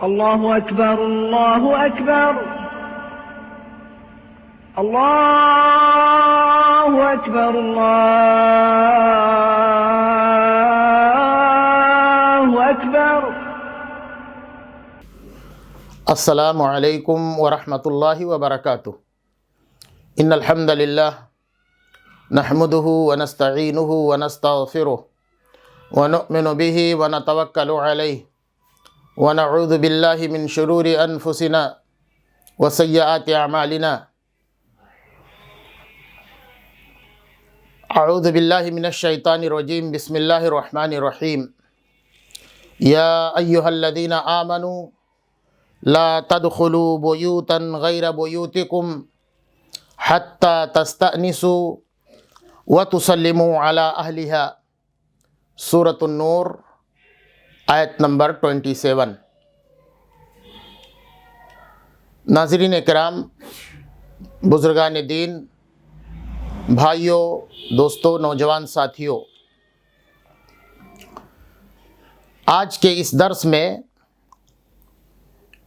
الله أكبر الله أكبر الله أكبر الله أكبر. السلام علیکم ورحمۃ اللہ وبرکاتہ. ان الحمد للہ نحمده ونستعینه ونستغفره ونؤمن به ونتوکل علیہ ونعوذ باللہ من شرور انفسنا وسیئات اعمالنا. اعوذ باللہ من الشیطان الرجیم. بسم اللہ الرحمن الرحیم. یا ایہا الذین آمنوا لا تدخلوا بیوتا غیر بیوتکم حتی تستأنسوا وتسلموا علی اہلہا. سورۃ النور آیت نمبر 27. ناظرین کرام، بزرگان دین، بھائیوں، دوستوں، نوجوان ساتھیوں، آج کے اس درس میں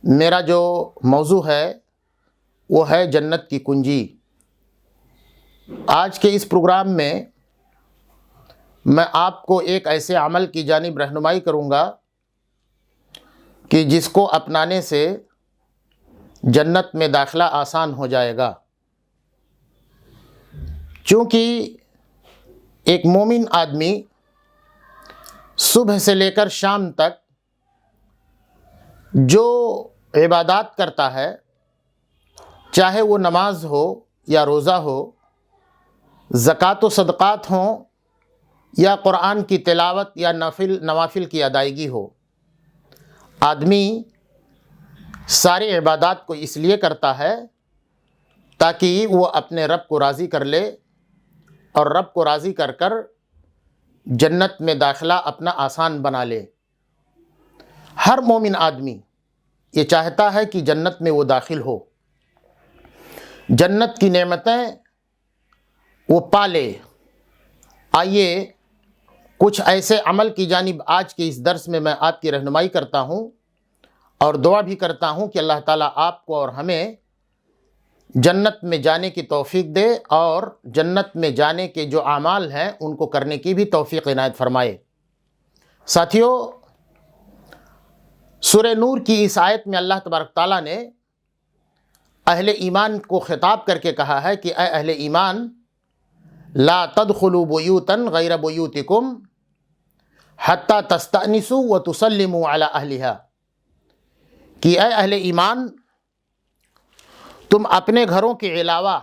میرا جو موضوع ہے وہ ہے جنت کی کنجی. آج کے اس پروگرام میں میں آپ کو ایک ایسے عمل کی جانب رہنمائی کروں گا کہ جس کو اپنانے سے جنت میں داخلہ آسان ہو جائے گا. چونکہ ایک مومن آدمی صبح سے لے کر شام تک جو عبادات کرتا ہے، چاہے وہ نماز ہو یا روزہ ہو، زکوٰۃ و صدقات ہوں یا قرآن کی تلاوت یا نوافل کی ادائیگی ہو، آدمی ساری عبادات کو اس لیے کرتا ہے تاکہ وہ اپنے رب کو راضی کر لے اور رب کو راضی کر کر جنت میں داخلہ اپنا آسان بنا لے. ہر مومن آدمی یہ چاہتا ہے کہ جنت میں وہ داخل ہو، جنت کی نعمتیں وہ پالے. آئیے کچھ ایسے عمل کی جانب آج کے اس درس میں آپ کی رہنمائی کرتا ہوں اور دعا بھی کرتا ہوں کہ اللہ تعالیٰ آپ کو اور ہمیں جنت میں جانے کی توفیق دے اور جنت میں جانے کے جو اعمال ہیں ان کو کرنے کی بھی توفیق عنایت فرمائے. ساتھیو، سورہ نور کی اس آیت میں اللہ تبارک تعالیٰ نے اہل ایمان کو خطاب کر کے کہا ہے کہ اے اہل ایمان، لا تدخلوا بیوتا غیر بیوتکم حتی تستأنسوا وتسلموا علی اہلہا. کہ اے اہل ایمان، تم اپنے گھروں کے علاوہ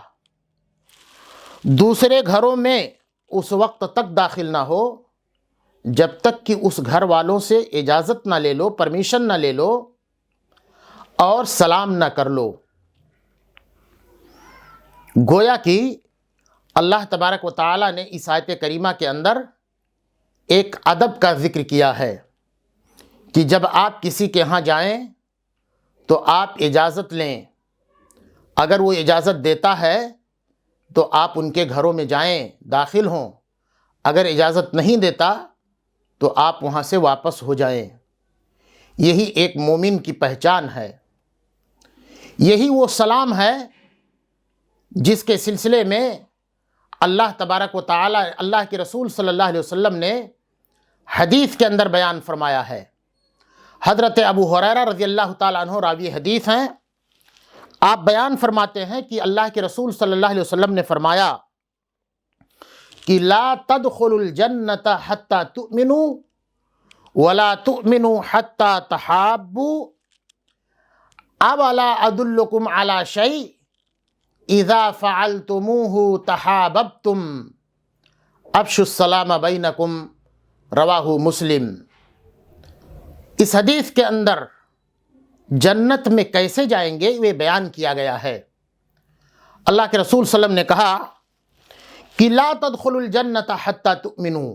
دوسرے گھروں میں اس وقت تک داخل نہ ہو جب تک کہ اس گھر والوں سے اجازت نہ لے لو، پرمیشن نہ لے لو اور سلام نہ کر لو. گویا کہ اللہ تبارک و تعالیٰ نے اس آیت کریمہ کے اندر ایک ادب کا ذکر کیا ہے کہ جب آپ کسی کے ہاں جائیں تو آپ اجازت لیں. اگر وہ اجازت دیتا ہے تو آپ ان کے گھروں میں جائیں، داخل ہوں. اگر اجازت نہیں دیتا تو آپ وہاں سے واپس ہو جائیں. یہی ایک مومن کی پہچان ہے. یہی وہ سلام ہے جس کے سلسلے میں اللہ تبارک و تعالی، اللہ کے رسول صلی اللہ علیہ وسلم نے حدیث کے اندر بیان فرمایا ہے. حضرت ابو ہریرہ رضی اللہ تعالیٰ عنہ راوی حدیث ہیں. آپ بیان فرماتے ہیں کہ اللہ کے رسول صلی اللہ علیہ وسلم نے فرمایا کہ لا تدخلوا الجنت حتی تؤمنوا ولا تؤمنوا حتی تحابوا اولا ادلکم علی شیء اذا فعلتموه تحاببتم افشوا السلام بینکم. رواہ مسلم. اس حدیث کے اندر جنت میں کیسے جائیں گے یہ بیان کیا گیا ہے. اللہ کے رسول صلی اللہ علیہ وسلم نے کہا کہ لا تدخلوا الجنت حتی تؤمنوا،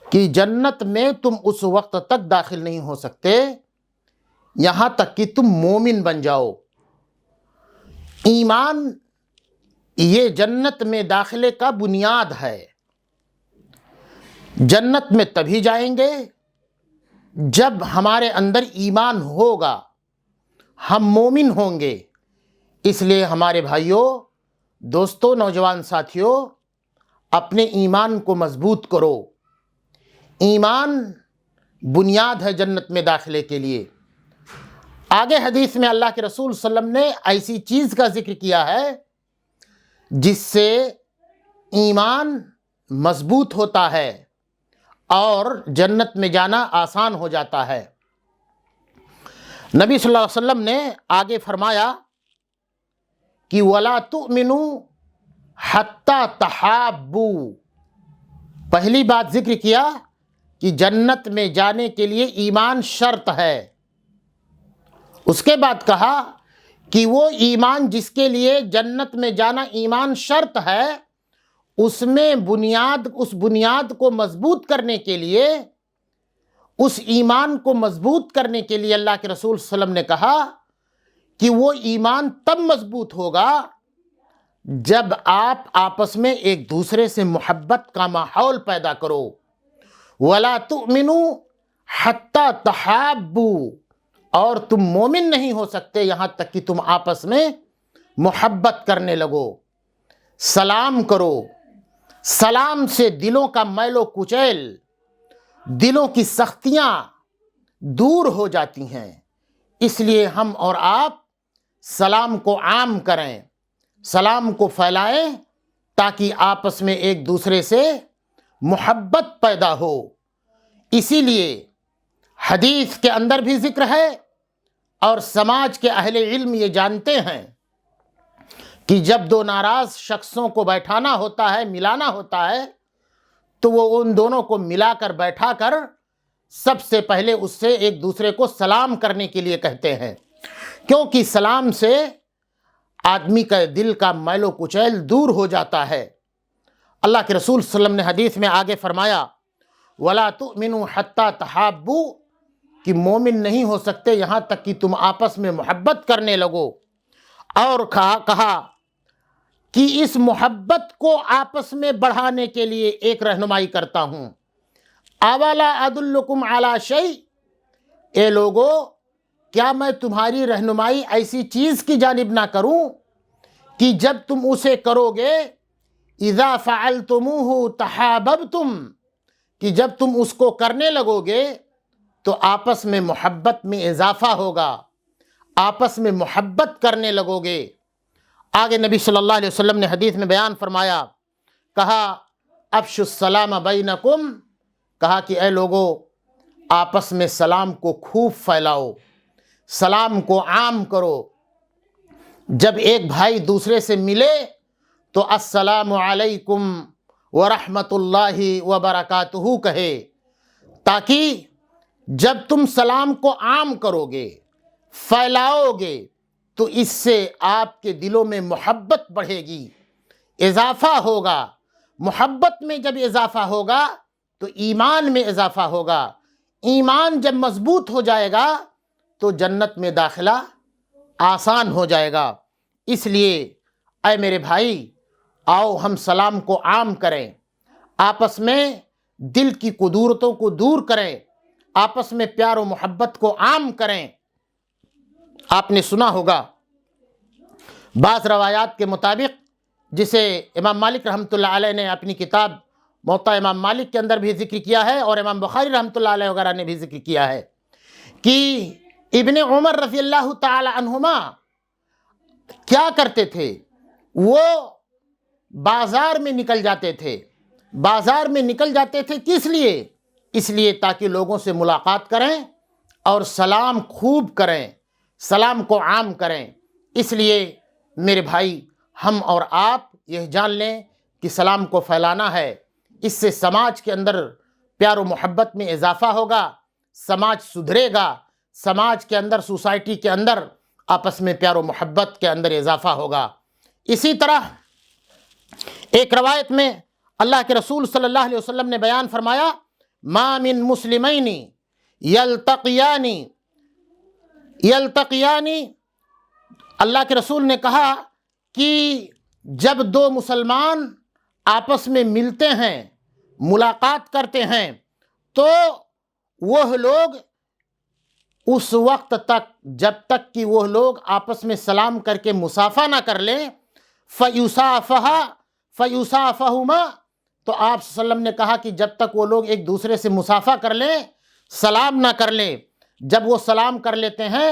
کہ جنت میں تم اس وقت تک داخل نہیں ہو سکتے یہاں تک کہ تم مومن بن جاؤ. ایمان یہ جنت میں داخلے کا بنیاد ہے. جنت میں تبھی جائیں گے جب ہمارے اندر ایمان ہوگا ہم مومن ہوں گے۔ اس لیے ہمارے بھائیوں، دوستوں، نوجوان ساتھیوں، اپنے ایمان کو مضبوط کرو۔ ایمان بنیاد ہے جنت میں داخلے کے لیے۔ آگے حدیث میں اللہ کے رسول صلی اللہ علیہ وسلم نے ایسی چیز کا ذکر کیا ہے جس سے ایمان مضبوط ہوتا ہے اور جنت میں جانا آسان ہو جاتا ہے۔ نبی صلی اللہ علیہ وسلم نے آگے فرمایا کہ وَلَا تُؤْمِنُوا حَتَّى تَحَابُّوا۔ پہلی بات ذکر کیا کہ جنت میں جانے کے لیے ایمان شرط ہے۔ اس کے بعد کہا کہ وہ ایمان جس کے لیے جنت میں جانا ایمان شرط ہے، اس بنیاد کو مضبوط کرنے کے لیے، اس ایمان کو مضبوط کرنے کے لیے اللہ کے رسول صلی اللہ علیہ وسلم نے کہا کہ وہ ایمان تب مضبوط ہوگا جب آپ آپس میں ایک دوسرے سے محبت کا ماحول پیدا کرو۔ وَلَا تُؤْمِنُوا حَتَّى تَحَابُّوا، اور تم مومن نہیں ہو سکتے یہاں تک کہ تم آپس میں محبت کرنے لگو، سلام کرو۔ سلام سے دلوں کا میل و کچیل، دلوں کی سختیاں دور ہو جاتی ہیں۔ اس لیے ہم اور آپ سلام کو عام کریں، سلام کو پھیلائیں، تاکہ آپس میں ایک دوسرے سے محبت پیدا ہو۔ اسی لیے حدیث کے اندر بھی ذکر ہے اور سماج کے اہل علم یہ جانتے ہیں کہ جب دو ناراض شخصوں کو بیٹھانا ہوتا ہے، ملانا ہوتا ہے، تو وہ ان دونوں کو ملا کر بیٹھا کر سب سے پہلے اس سے ایک دوسرے کو سلام کرنے کے لیے کہتے ہیں، کیونکہ سلام سے آدمی کا دل کا میل و کچیل دور ہو جاتا ہے۔ اللہ کے رسول صلی اللہ علیہ وسلم نے حدیث میں آگے فرمایا وَلَا تُؤْمِنُوا حَتَّى تَحَابُّوا، کہ مومن نہیں ہو سکتے یہاں تک کہ تم آپس میں محبت کرنے لگو۔ اور کہا کہ اس محبت کو آپس میں بڑھانے کے لیے ایک رہنمائی کرتا ہوں۔ اولا ادلکم علی شیء، اے لوگو کیا میں تمہاری رہنمائی ایسی چیز کی جانب نہ کروں کہ جب تم اسے کرو گے اذا فعلتموہ تحاببتم، کہ جب تم اس کو کرنے لگو گے تو آپس میں محبت میں اضافہ ہوگا، آپس میں محبت کرنے لگو گے۔ آگے نبی صلی اللہ علیہ وسلم نے حدیث میں بیان فرمایا، کہا افشوا السلام بینکم، کہا کہ اے لوگو آپس میں سلام کو خوب پھیلاؤ، سلام کو عام کرو۔ جب ایک بھائی دوسرے سے ملے تو السلام علیکم ورحمۃ اللہ وبرکاتہ کہے، تاکہ جب تم سلام کو عام کرو گے، پھیلاؤ گے، تو اس سے آپ کے دلوں میں محبت بڑھے گی، اضافہ ہوگا۔ محبت میں جب اضافہ ہوگا تو ایمان میں اضافہ ہوگا۔ ایمان جب مضبوط ہو جائے گا تو جنت میں داخلہ آسان ہو جائے گا۔ اس لیے اے میرے بھائی، آؤ ہم سلام کو عام کریں، آپس میں دل کی قدورتوں کو دور کریں، آپس میں پیار و محبت کو عام کریں۔ آپ نے سنا ہوگا بعض روایات کے مطابق، جسے امام مالک رحمۃ اللہ علیہ نے اپنی کتاب موطا امام مالک کے اندر بھی ذکر کیا ہے، اور امام بخاری رحمۃ اللہ علیہ وغیرہ نے بھی ذکر کیا ہے، کہ ابن عمر رضی اللہ تعالی عنہما کیا کرتے تھے، وہ بازار میں نکل جاتے تھے۔ بازار میں نکل جاتے تھے کس لیے؟ اس لیے تاکہ لوگوں سے ملاقات کریں اور سلام خوب کریں، سلام کو عام کریں۔ اس لیے میرے بھائی، ہم اور آپ یہ جان لیں کہ سلام کو پھیلانا ہے۔ اس سے سماج کے اندر پیار و محبت میں اضافہ ہوگا، سماج سدھرے گا، سماج کے اندر، سوسائٹی کے اندر آپس میں پیار و محبت کے اندر اضافہ ہوگا۔ اسی طرح ایک روایت میں اللہ کے رسول صلی اللہ علیہ وسلم نے بیان فرمایا، ما من مسلمین یلتقیان، اللہ کے رسول نے کہا کہ جب دو مسلمان آپس میں ملتے ہیں، ملاقات کرتے ہیں، تو وہ لوگ اس وقت تک جب تک کہ وہ لوگ آپس میں سلام کر کے مصافحہ نہ کر لیں، فَيُصَافَحُمَا، تو آپ صلی اللہ علیہ وسلم نے کہا کہ جب تک وہ لوگ ایک دوسرے سے مصافحہ کر لیں، سلام نہ کر لیں، جب وہ سلام کر لیتے ہیں،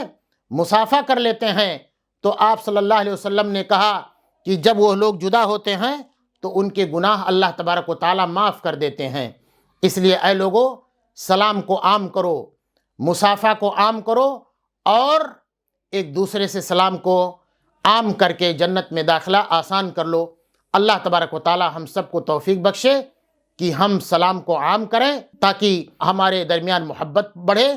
مصافحہ کر لیتے ہیں، تو آپ صلی اللہ علیہ وسلم نے کہا کہ جب وہ لوگ جدا ہوتے ہیں تو ان کے گناہ اللہ تبارک و تعالیٰ معاف کر دیتے ہیں۔ اس لیے اے لوگو، سلام کو عام کرو، مصافحہ کو عام کرو، اور ایک دوسرے سے سلام کو عام کر کے جنت میں داخلہ آسان کر لو۔ اللہ تبارک و تعالیٰ ہم سب کو توفیق بخشے کہ ہم سلام کو عام کریں، تاکہ ہمارے درمیان محبت بڑھے،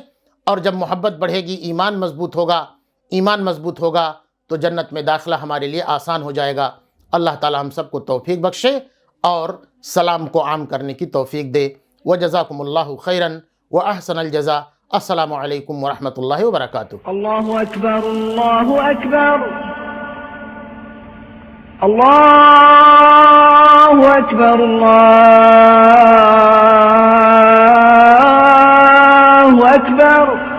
اور جب محبت بڑھے گی ایمان مضبوط ہوگا، ایمان مضبوط ہوگا تو جنت میں داخلہ ہمارے لیے آسان ہو جائے گا۔ اللہ تعالیٰ ہم سب کو توفیق بخشے اور سلام کو عام کرنے کی توفیق دے۔ وجزاکم اللہ خیراً واحسن الجزاء۔ السلام علیکم ورحمۃ اللہ وبرکاتہ۔ الله أكبر الله أكبر الله أكبر الله أكبر